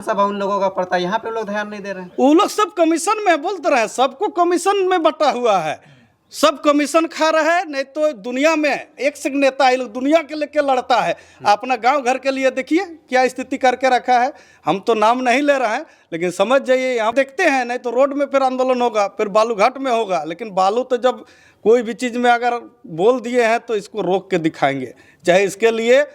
सब उन लोगों का पड़ता है, यहाँ पे लोग ध्यान नहीं दे रहे हैं। वो लोग सब कमीशन में बोलते रहे, सबको कमीशन में बटा हुआ है, सब कमीशन खा रहा है। नहीं तो दुनिया में एक से नेता है, लोग दुनिया के लेके लड़ता है, अपना गांव घर के लिए देखिए क्या स्थिति करके रखा है। हम तो नाम नहीं ले रहे हैं, लेकिन समझ जाइए, यहाँ देखते हैं। नहीं तो रोड में फिर आंदोलन होगा, फिर बालूघाट में होगा। लेकिन बालू तो जब कोई भी चीज़ में अगर बोल दिए हैं तो इसको रोक के दिखाएंगे, चाहे इसके लिए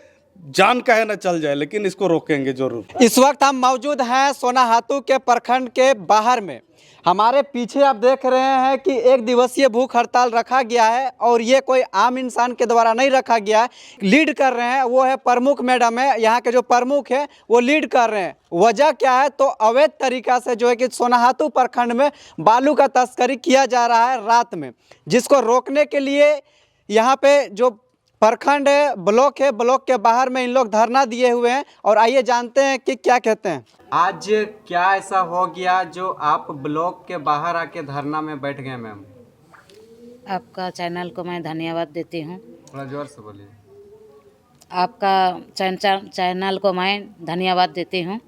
जान कहे न चल जाए, लेकिन इसको रोकेंगे जरूर। इस वक्त हम मौजूद हैं सोनाहातू के प्रखंड के बाहर में। हमारे पीछे आप देख रहे हैं कि 1 दिवसीय भूख हड़ताल रखा गया है और ये कोई आम इंसान के द्वारा नहीं रखा गया है। लीड कर रहे हैं वो है प्रमुख मैडम है, यहाँ के जो प्रमुख है वो लीड कर रहे हैं। वजह क्या है, तो अवैध तरीका से जो है कि सोनाहातू प्रखंड में बालू का तस्करी किया जा रहा है रात में, जिसको रोकने के लिए यहाँ पे जो प्रखंड है, ब्लॉक है, ब्लॉक के बाहर में इन लोग धरना दिए हुए हैं। और आइए जानते हैं कि क्या कहते हैं। आज क्या ऐसा हो गया जो आप ब्लॉक के बाहर आके धरना में बैठ गए मैम? आपका चैनल को मैं धन्यवाद देती हूँ। थोड़ा जोर से बोलिए। आपका चैनल को मैं धन्यवाद देती हूँ।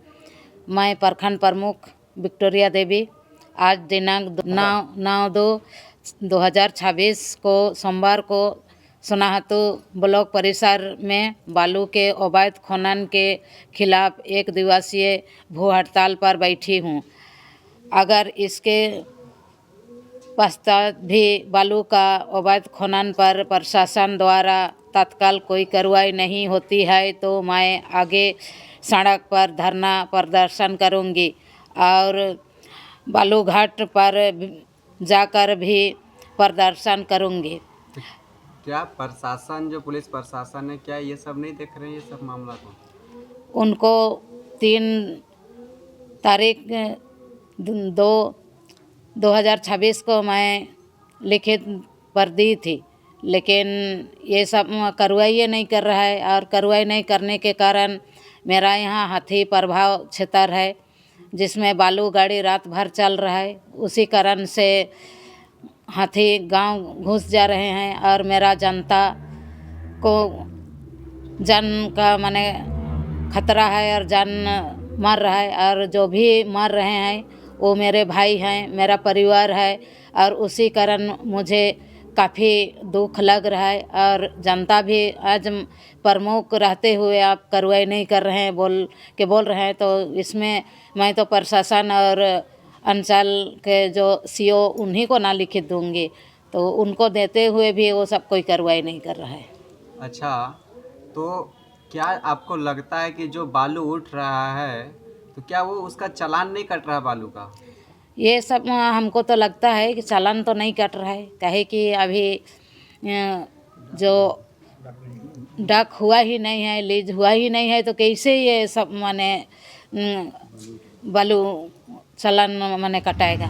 मैं प्रखंड प्रमुख विक्टोरिया देवी आज दिनांक 9/2/2026 को सोमवार को सोनाहातू ब्लॉक परिसर में बालू के अवैध खनन के खिलाफ 1 दिवसीय भू हड़ताल पर बैठी हूँ। अगर इसके पश्चात भी बालू का अवैध खनन पर प्रशासन द्वारा तत्काल कोई कार्रवाई नहीं होती है तो मैं आगे सड़क पर धरना प्रदर्शन करूँगी और बालूघाट पर जाकर भी प्रदर्शन करूँगी। क्या प्रशासन, जो पुलिस प्रशासन है, क्या ये सब नहीं देख रहे हैं ये सब मामला को? उनको 3 तारीख 2/2026 को मैं लिखित पर दी थी, लेकिन ये सब कार्रवाई नहीं कर रहा है। और कार्रवाई नहीं करने के कारण मेरा यहाँ हाथी प्रभाव क्षेत्र है, जिसमें बालू गाड़ी रात भर चल रहा है। उसी कारण से हाथी गांव घुस जा रहे हैं और मेरा जनता को जान का माने खतरा है और जान मर रहा है। और जो भी मर रहे हैं वो मेरे भाई हैं, मेरा परिवार है। और उसी कारण मुझे काफ़ी दुख लग रहा है। और जनता भी आज प्रमुख रहते हुए आप कार्रवाई नहीं कर रहे हैं बोल रहे हैं, तो इसमें मैं तो प्रशासन और अंचल के जो सीओ उन्हीं को ना लिखित दूंगी, तो उनको देते हुए भी वो सब कोई कार्रवाई नहीं कर रहा है। अच्छा, तो क्या आपको लगता है कि जो बालू उठ रहा है तो क्या वो उसका चालान नहीं कट रहा बालू का? ये सब हमको तो लगता है कि चालान तो नहीं कट रहा है, काहे कि अभी जो डाक हुआ ही नहीं है, लीज हुआ ही नहीं है, तो कैसे ये सब माने बालू चालान माने कटाएगा?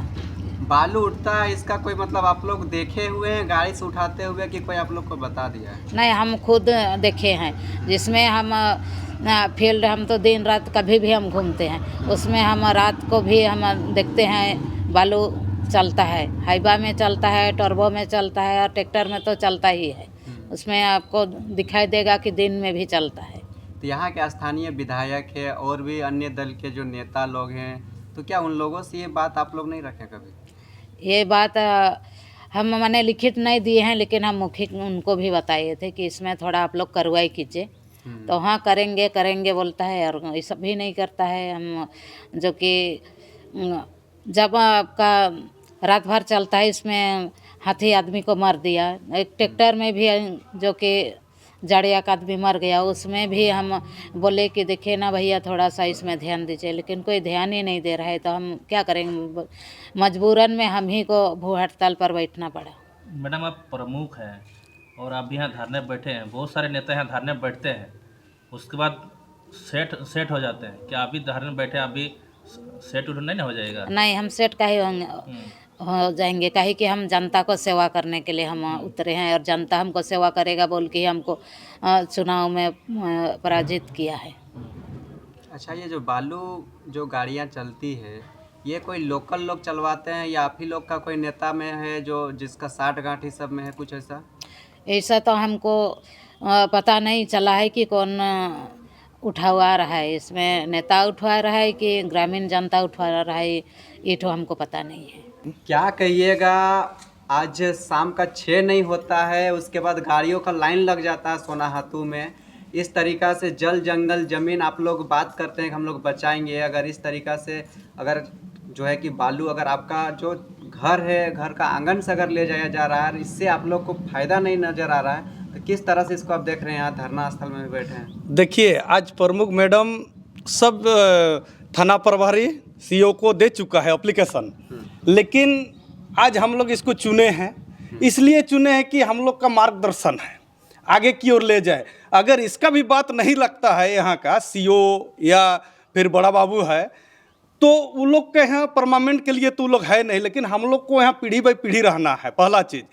बालू उठता है, इसका कोई मतलब आप लोग देखे हुए हैं गाड़ी से उठाते हुए कि कोई आप लोग को बता दिया है? नहीं, हम खुद देखे हैं, जिसमें हम फील्ड हम तो दिन रात कभी भी हम घूमते हैं, उसमें हम रात को भी हम देखते हैं बालू चलता है, हाईवा में चलता है, टर्बो में चलता है और ट्रैक्टर में तो चलता ही है। उसमें आपको दिखाई देगा कि दिन में भी चलता है। तो यहाँ के स्थानीय विधायक है और भी अन्य दल के जो नेता लोग हैं, तो क्या उन लोगों से ये बात आप लोग नहीं रखे कभी? ये बात हम मैंने लिखित नहीं दिए हैं, लेकिन हम मौखिक उनको भी बताए थे कि इसमें थोड़ा आप लोग कार्रवाई कीजिए। तो हाँ करेंगे बोलता है और ये सब भी नहीं करता है। हम जो कि जब आपका रात भर चलता है, इसमें हाथी आदमी को मार दिया, एक ट्रैक्टर में भी जो कि जाड़िया का आदमी मर गया, उसमें भी हम बोले कि देखिए ना भैया थोड़ा सा इसमें ध्यान दीजिए, लेकिन कोई ध्यान ही नहीं दे रहा है। तो हम क्या करेंगे, मजबूरन में हम ही को भू हड़ताल पर बैठना पड़ा। मैडम, आप प्रमुख हैं और आप भी यहाँ धरने बैठे हैं, बहुत सारे नेता यहाँ धरने बैठते हैं, उसके बाद सेट हो जाते हैं। क्या अभी धरने बैठे अभी सेट उठ नहीं हो जाएगा? नहीं, हम सेट का ही हो जाएंगे, काहे कि हम जनता को सेवा करने के लिए हम उतरे हैं और जनता हमको सेवा करेगा बोल के हमको चुनाव में पराजित किया है। अच्छा, ये जो बालू जो गाड़ियाँ चलती है, ये कोई लोकल लोग चलवाते हैं या आप ही लोग का कोई नेता में है जो जिसका साठ गांठ सब में है, कुछ ऐसा? ऐसा तो हमको पता नहीं चला है कि कौन उठवा रहा है, इसमें नेता उठवा रहा है कि ग्रामीण जनता उठवा रहा है, ये तो हमको पता नहीं है। क्या कहिएगा, आज शाम का 6 नहीं होता है, उसके बाद गाड़ियों का लाइन लग जाता है सोनाहातू में। इस तरीक़ा से जल जंगल ज़मीन आप लोग बात करते हैं कि हम लोग बचाएंगे, अगर इस तरीक़ा से अगर जो है कि बालू अगर आपका जो घर है, घर का आंगन से अगर ले जाया जा रहा है, इससे आप लोग को फ़ायदा नहीं नज़र आ रहा है, तो किस तरह से इसको आप देख रहे हैं? यहाँ धरना स्थल में भी बैठे हैं। देखिए, आज प्रमुख मैडम सब थाना प्रभारी सीओ को दे चुका है एप्लीकेशन, लेकिन आज हम लोग इसको चुने हैं, इसलिए चुने हैं कि हम लोग का मार्गदर्शन है, आगे की ओर ले जाए। अगर इसका भी बात नहीं लगता है यहाँ का सीओ या फिर बड़ा बाबू है, तो वो लोग के यहाँ परमानेंट के लिए तो वो लोग है नहीं, लेकिन हम लोग को यहाँ पीढ़ी बाई पीढ़ी रहना है। पहला चीज़,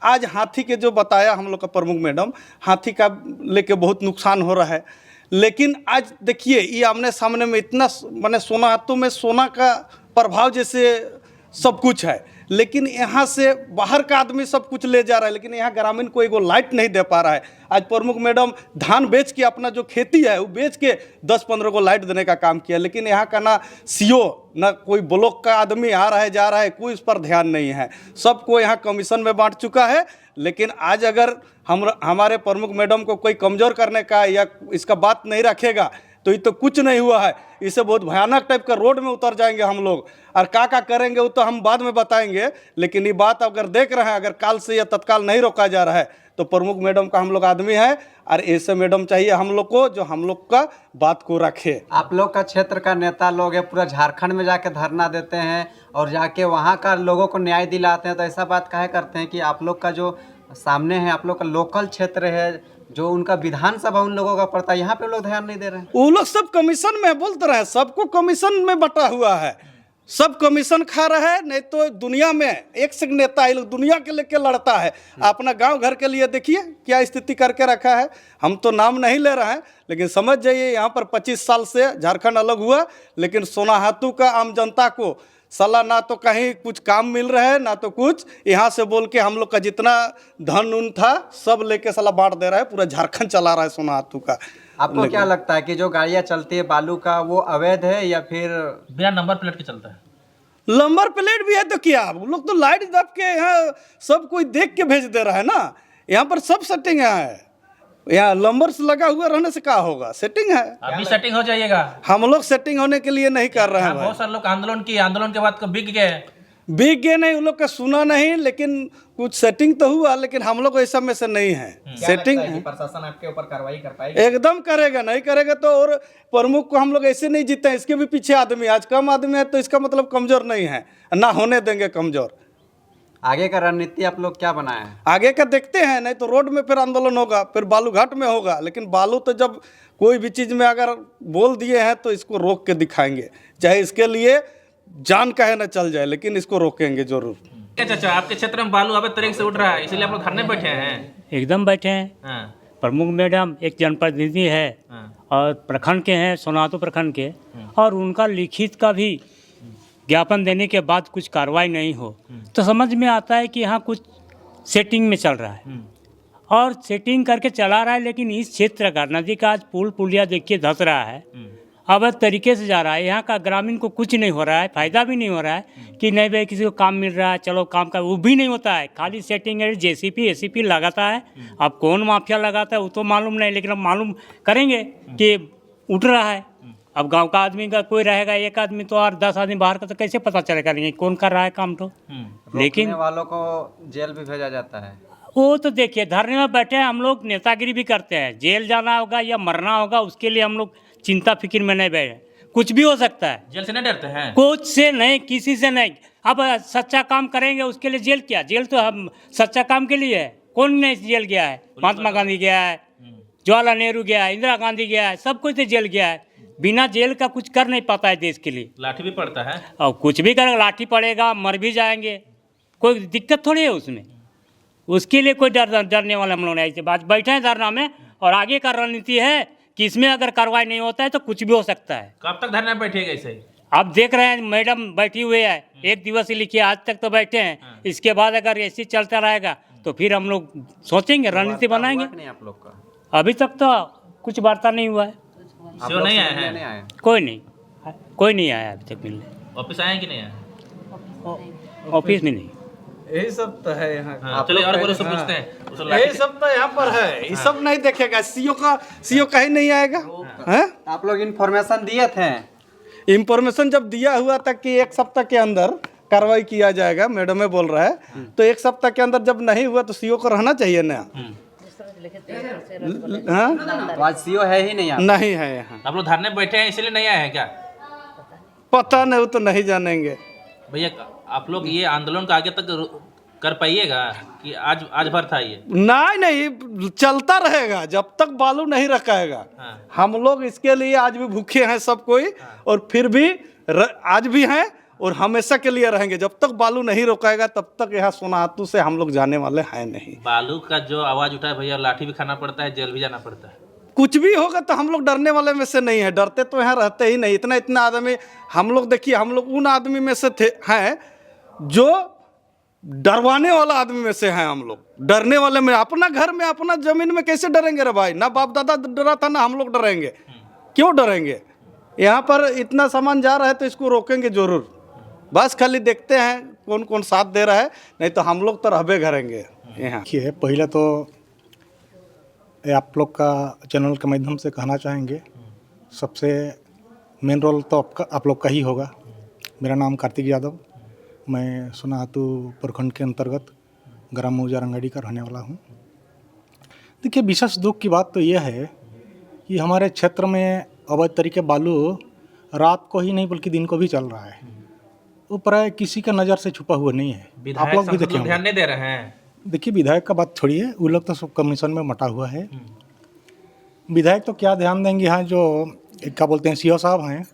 आज हाथी के जो बताया हम लोग का प्रमुख मैडम, हाथी का लेके बहुत नुकसान हो रहा है, लेकिन आज देखिए ये आमने सामने में इतना माने सोनाहातू में सोना का प्रभाव जैसे सब कुछ है, लेकिन यहाँ से बाहर का आदमी सब कुछ ले जा रहा है, लेकिन यहाँ ग्रामीण को एगो लाइट नहीं दे पा रहा है। आज प्रमुख मैडम धान बेच के अपना जो खेती है वो बेच के 10-15 को लाइट देने का काम किया, लेकिन यहाँ का ना सीओ ना कोई ब्लॉक का आदमी आ रहा है जा रहा है, कोई इस पर ध्यान नहीं है। सबको यहाँ कमीशन में बांट चुका है, लेकिन आज अगर हमारे प्रमुख मैडम को कोई कमज़ोर करने का या इसका बात नहीं रखेगा तो ये तो कुछ नहीं हुआ है, इसे बहुत भयानक टाइप का रोड में उतर जाएंगे हम लोग। और क्या करेंगे वो तो हम बाद में बताएंगे, लेकिन ये बात अगर देख रहे हैं, अगर काल से या तत्काल नहीं रोका जा रहा है तो प्रमुख मैडम का हम लोग आदमी है, और ऐसे मैडम चाहिए हम लोग को जो हम लोग का बात को रखे। आप लोग का क्षेत्र का नेता लोग है, पूरा झारखंड में जाके धरना देते हैं और जाके वहाँ का लोगों को न्याय दिलाते हैं, तो ऐसा बात काहे करते हैं कि आप लोग का जो सामने है, आप लोग का लोकल क्षेत्र है, जो उनका विधानसभा उन लोगों का पड़ता है, यहाँ पे लोग ध्यान नहीं दे रहे हैं। वो लोग सब कमीशन में बोलते रहे, सबको कमीशन में बटा हुआ है, सब कमीशन खा रहा है। नहीं तो दुनिया में एक से नेता ये लोग दुनिया के लेके लड़ता है, अपना गांव घर के लिए देखिए क्या स्थिति करके रखा है। हम तो नाम नहीं ले रहे हैं, लेकिन समझ जाइए यहाँ पर 25 साल से झारखंड अलग हुआ, लेकिन सोनाहातू का आम जनता को साला ना तो कहीं कुछ काम मिल रहा है ना तो कुछ, यहाँ से बोल के हम लोग का जितना धन उन था सब लेके साला बांट दे रहा है, पूरा झारखंड चला रहा है सोनाहातू का। आपको क्या लगता है कि जो गाड़ियाँ चलती है बालू का वो अवैध है या फिर बिना नंबर प्लेट के चलता है? नंबर प्लेट भी है तो क्या, वो लोग तो लाइट दब के यहाँ सब कोई देख के भेज दे रहा है ना, यहाँ पर सब सेटिंग है, यहाँ नंबर्स लगा हुआ रहने से क्या होगा, सेटिंग है। अभी सेटिंग हो जाइएगा। हम लोग सेटिंग होने के लिए नहीं कर रहे हैं भाई। बहुत सारे लोग आंदोलन के बाद बिक गए, उन लोग का सुना नहीं, लेकिन कुछ सेटिंग तो हुआ, लेकिन हम लोग ऐसा में से नहीं है। सेटिंग प्रशासन आपके ऊपर कार्रवाई कर पाएगा? एकदम करेगा, नहीं करेगा तो। और प्रमुख को हम लोग ऐसे नहीं जीते हैं, इसके भी पीछे आदमी, आज कम आदमी है तो इसका मतलब कमजोर नहीं है, ना होने देंगे कमजोर। आगे का रणनीति आप लोग क्या बनाए हैं? आगे का देखते हैं, नहीं तो रोड में फिर आंदोलन होगा, फिर बालूघाट में होगा, लेकिन बालू तो जब कोई भी चीज़ में अगर बोल दिए हैं तो इसको रोक के दिखाएंगे, चाहे इसके लिए जान कहे ना चल जाए, लेकिन इसको रोकेंगे जरूर। क्या चाचा, आपके क्षेत्र में बालू अवैध तरीके से उठ रहा है, इसलिए आप लोग धरने बैठे हैं? एकदम बैठे हैं। हाँ, प्रमुख मैडम एक जनप्रतिनिधि है हाँ। और प्रखंड के हैं, सोनाहातू प्रखंड के, और उनका लिखित का भी ज्ञापन देने के बाद कुछ कार्रवाई नहीं हो तो समझ में आता है कि यहाँ कुछ सेटिंग में चल रहा है, और सेटिंग करके चला रहा है। लेकिन इस क्षेत्र का नदी का आज पुल पुलिया देखिए धंस रहा है, अवैध तरीके से जा रहा है। यहाँ का ग्रामीण को कुछ नहीं हो रहा है, फायदा भी नहीं हो रहा है कि नहीं भाई किसी को काम मिल रहा है, चलो काम का, वो भी नहीं होता है। खाली सेटिंग है, जेसीपी एसीपी लगाता है। अब कौन माफिया लगाता है वो तो मालूम नहीं, लेकिन अब मालूम करेंगे कि उठ रहा है। अब गांव का आदमी का कोई रहेगा, एक आदमी तो, और 10 आदमी बाहर का, तो कैसे पता चलेगा नहीं कौन कर रहा है काम तो। लेकिन रोकने वालों को जेल भी भेजा जाता है। वो तो देखिए धरने में बैठे हैं हम लोग, नेतागिरी भी करते हैं, जेल जाना होगा या मरना होगा उसके लिए हम लोग चिंता फिक्र में नहीं बैठे, कुछ भी हो सकता है। जेल से नहीं डरते हैं? कुछ से नहीं, किसी से नहीं। अब सच्चा काम करेंगे उसके लिए जेल क्या, जेल तो हम सच्चा काम के लिए है। कौन नहीं जेल गया है? महात्मा गांधी गया है, जवाहरलाल नेहरू गया है, इंदिरा गांधी गया है, सब कोई तो जेल गया है। बिना जेल का कुछ कर नहीं पाता है देश के लिए। लाठी भी पड़ता है, और कुछ भी करेगा, लाठी पड़ेगा, मर भी जाएंगे, कोई दिक्कत थोड़ी है उसमें। उसके लिए कोई डरने वाला हम लोग नहीं। ऐसे बात बैठे हैं धरना में, और आगे का रणनीति है कि इसमें अगर कार्रवाई नहीं होता है तो कुछ भी हो सकता है। कब तक धरना बैठिएगा ऐसे? आप देख रहे हैं मैडम बैठी हुए है, 1 दिवस ही लिखिए, आज तक तो बैठे हैं। इसके बाद अगर ऐसे चलता रहेगा तो फिर हम लोग सोचेंगे, रणनीति बनाएंगे। नहीं आप लोग का अभी तक तो कुछ वार्ता नहीं हुआ है। आप सीओ लोग नहीं से आए मिलने हैं? नहीं आए? कोई नहीं आया अभी तक मिलने। ऑफिस आए हैं कि नहीं आए? ऑफिस में नहीं। यही सब तो है यहाँ हाँ, आप चलिए लोग और पहले- बोलो सब पूछते हैं उस यही लाठी- सब तो यहाँ पर है, ये सब नहीं देखेगा। सीओ कहीं नहीं आएगा हैं? आप लोग इन्फॉर्मेशन दिए थे? इंफॉर्मेशन जब दिया हुआ था कि 1 सप्ताह के अंदर कार्रवाई किया जाएगा, मैडम में बोल रहा है, तो 1 सप्ताह के अंदर जब नहीं हुआ तो सीओ को रहना चाहिए ना। हाँ? तो आज सीओ है ही नहीं यहाँ? नहीं है यहाँ, आप लोग धरने बैठे हैं इसलिए नहीं आए हैं क्या? पता नहीं, वो तो नहीं जानेंगे। भैया आप लोग ये आंदोलन का आगे तक कर पाइएगा कि आज भर था ये? नहीं, चलता रहेगा जब तक बालू नहीं रखाएगा। हाँ। हम लोग इसके लिए आज भी भूखे हैं सब कोई, और फिर भी आज भी हैं और हमेशा के लिए रहेंगे। जब तक बालू नहीं रोकाएगा तब तक यहाँ सोनाहातू से हम लोग जाने वाले हैं नहीं। बालू का जो आवाज उठा है भैया, लाठी भी खाना पड़ता है, जेल भी जाना पड़ता है। कुछ भी होगा तो हम लोग डरने वाले में से नहीं है, डरते तो यहाँ रहते ही नहीं। इतना आदमी हम लोग, देखिए हम लोग उन आदमी में से हैं जो डरवाने वाला आदमी में से हैं। हम लोग डरने वाले में, अपना घर में अपना जमीन में कैसे डरेंगे रे भाई? ना बाप दादा डरा था, ना हम लोग डरेंगे। क्यों डरेंगे? यहाँ पर इतना सामान जा रहा है तो इसको रोकेंगे जरूर। बस खाली देखते हैं कौन कौन साथ दे रहा है, नहीं तो हम लोग तो रहबे करेंगे यहाँ। देखिए, पहले तो आप लोग का चैनल के माध्यम से कहना चाहेंगे, सबसे मेन रोल तो आप लोग का ही होगा। मेरा नाम कार्तिक यादव, मैं सोनाहातू प्रखंड के अंतर्गत ग्राम मऊजा रंगाड़ी का रहने वाला हूँ। देखिए, विशेष दुख की बात तो यह है कि हमारे क्षेत्र में अवैध तरीके बालू रात को ही नहीं बल्कि दिन को भी चल रहा है। वो प्राय किसी का नज़र से छुपा हुआ नहीं है। आप विधायक लोग भी सांसद देखे लोग होंगे। ध्यान नहीं दे रहे हैं। देखिए, विधायक का बात छोड़िए, वो लोग तो सब कमीशन में मटा हुआ है। विधायक तो क्या ध्यान देंगे? यहाँ जो क्या बोलते हैं सीओ साहब हैं,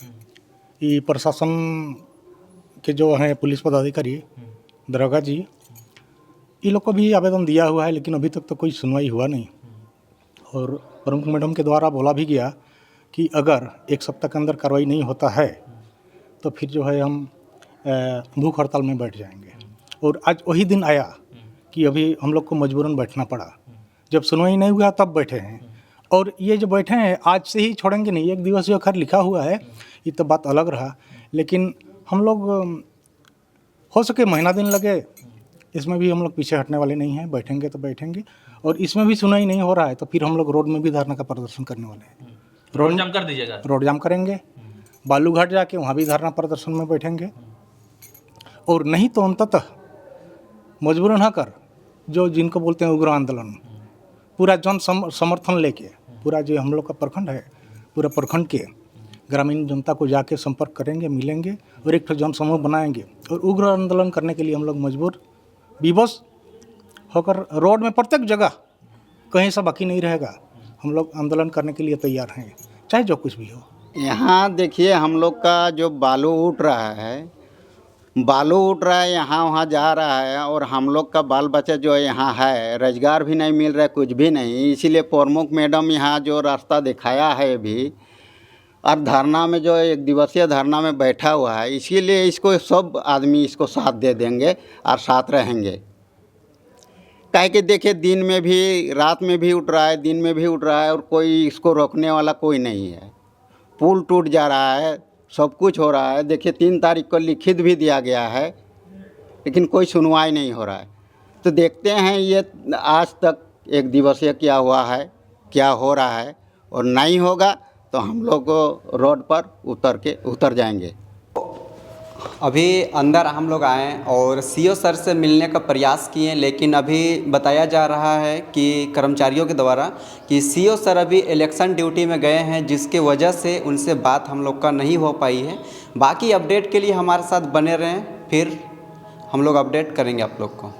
ये प्रशासन के जो हैं पुलिस पदाधिकारी दरोगा जी, ये लोग को भी आवेदन दिया हुआ है, लेकिन अभी तक तो कोई सुनवाई हुआ नहीं। और प्रमुख मैडम के द्वारा बोला भी गया कि अगर 1 सप्ताह के अंदर कार्रवाई नहीं होता है तो फिर जो है हम भूख हड़ताल में बैठ जाएंगे। और आज वही दिन आया कि अभी हम लोग को मजबूरन बैठना पड़ा। जब सुनवाई नहीं हुआ तब बैठे हैं, और ये जो बैठे हैं आज से ही छोड़ेंगे नहीं। 1 दिवसीय खैर लिखा हुआ है, ये तो बात अलग रहा, लेकिन हम लोग हो सके महीना दिन लगे, इसमें भी हम लोग पीछे हटने वाले नहीं हैं। बैठेंगे तो बैठेंगे, और इसमें भी सुनाई नहीं हो रहा है तो फिर हम लोग रोड में भी धरना का प्रदर्शन करने वाले हैं। रोड जाम कर दीजिएगा? रोड जाम करेंगे, बालूघाट जाके वहाँ भी धरना प्रदर्शन में बैठेंगे, और नहीं तो अंततः मजबूरन होकर जो जिनको बोलते हैं उग्र आंदोलन, पूरा जन समर्थन लेके, पूरा जो हम लोग का प्रखंड है, पूरा प्रखंड के ग्रामीण जनता को जाके संपर्क करेंगे, मिलेंगे और एक जन समूह बनाएंगे, और उग्र आंदोलन करने के लिए हम लोग मजबूर विवश होकर रोड में प्रत्येक जगह कहीं से बाकी नहीं रहेगा। हम लोग आंदोलन करने के लिए तैयार हैं, चाहे जो कुछ भी हो। यहाँ देखिए, हम लोग का जो बालू उठ रहा है, यहाँ वहाँ जा रहा है, और हम लोग का बाल बच्चा जो यहाँ है, रोजगार भी नहीं मिल रहा है, कुछ भी नहीं। इसीलिए प्रमुख मैडम यहाँ जो रास्ता दिखाया है अभी, और धरना में जो 1 दिवसीय धरना में बैठा हुआ है, इसीलिए इसको सब आदमी इसको साथ दे देंगे और साथ रहेंगे। काहे कि देखिए, दिन में भी रात में भी उठ रहा है, दिन में भी उठ रहा है, और कोई इसको रोकने वाला कोई नहीं है। पुल टूट जा रहा है, सब कुछ हो रहा है। देखिए, 3 तारीख को लिखित भी दिया गया है, लेकिन कोई सुनवाई नहीं हो रहा है। तो देखते हैं ये आज तक 1 दिवसीय क्या हुआ है, क्या हो रहा है, और नहीं होगा तो हम लोग रोड पर उतर जाएंगे। अभी अंदर हम लोग आए और सीओ सर से मिलने का प्रयास किए, लेकिन अभी बताया जा रहा है कि कर्मचारियों के द्वारा कि सीओ सर अभी इलेक्शन ड्यूटी में गए हैं, जिसके वजह से उनसे बात हम लोग का नहीं हो पाई है। बाकी अपडेट के लिए हमारे साथ बने रहें, फिर हम लोग अपडेट करेंगे आप लोग को।